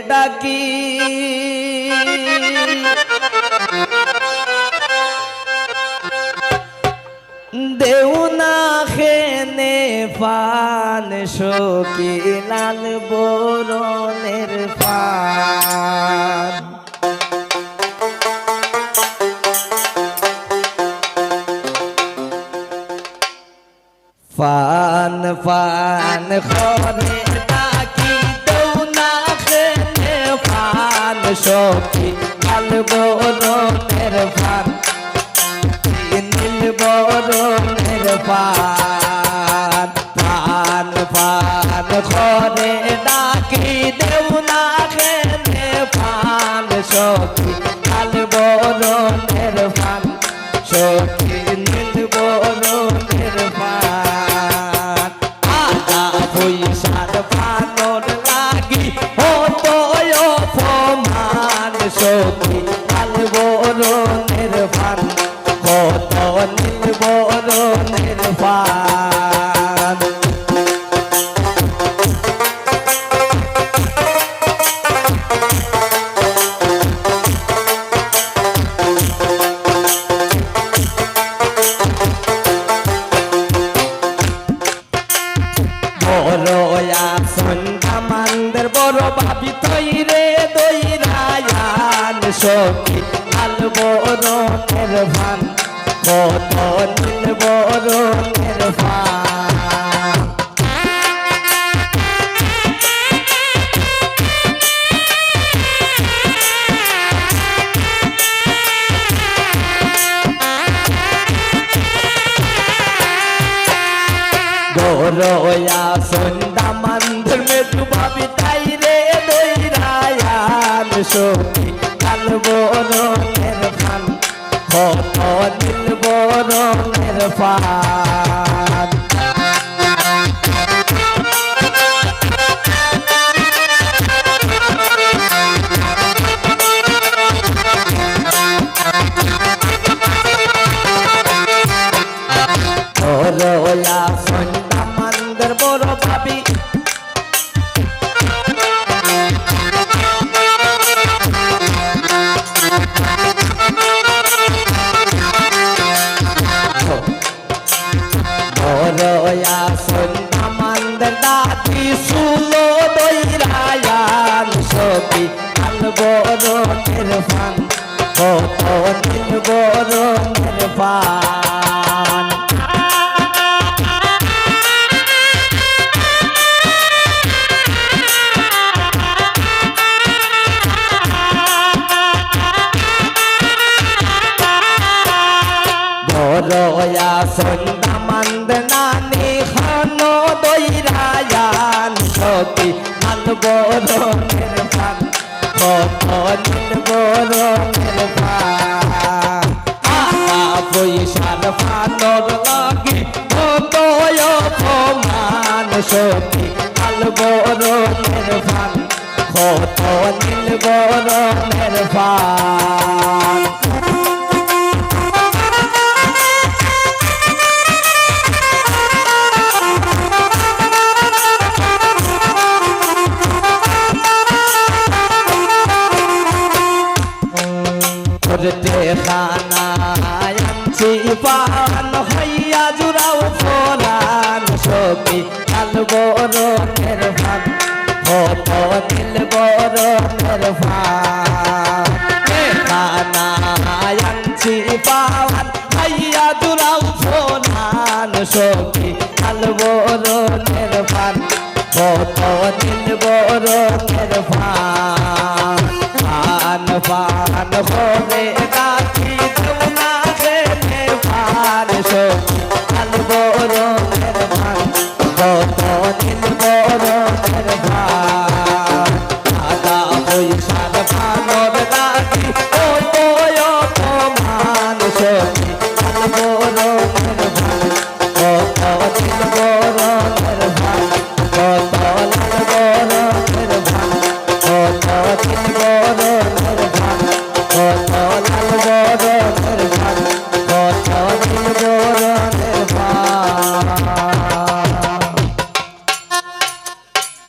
ডাকি দেও না খেনে পান সখী লাল বরণের পান পান পান করে ডাকি দেও না খেনে পান সখী লাল বরণের পান নীল বরণের পান পান পান করে ডাকি দেও না খেনে পান সখী লাল বরণের পান সখী নীল বরণের পান আদা পয়সার পানর লাগি হতো অপমান সখী লাল বরণের পান কত নীল বরণের পান বড় সন্ধ্যামান্দের বড় ভাবি তৈরে দৈরায়ান সখী লাল বরণের ভান কত নীল বরণের পান গরয়া সন্ধ্যামান্দের মেটু ভাবি তাইরে দৈরায়ান সখী লাল বরণের পান কত নীল বরণের পান গরয়া সন্ধ্যামান্দের বড় ভাবি গরয়া সন্ধ্যামান্দের দাদি সুলো দৈরায়ান সখী লাল বরণের পান কত নীল বরণের পান গরয়া সন্ধ্যামান্দ নানি খান দৈরায়ান সখী লাল বরণের পান কত নীল বরণের পান আদা পয়সার পানর লাগি কত অপমান সখী লাল বরণের পান কত নীল বরণের পান খানায় আনছি পান হইয়া জুড়াও ফলান সখী লাল বরণের পান কত নীল বরণের পান খানায় আনছি পান হইয়া জুড়াও ফলান সখী লাল বরণের পান কত নীল বরণের পান পান পান করে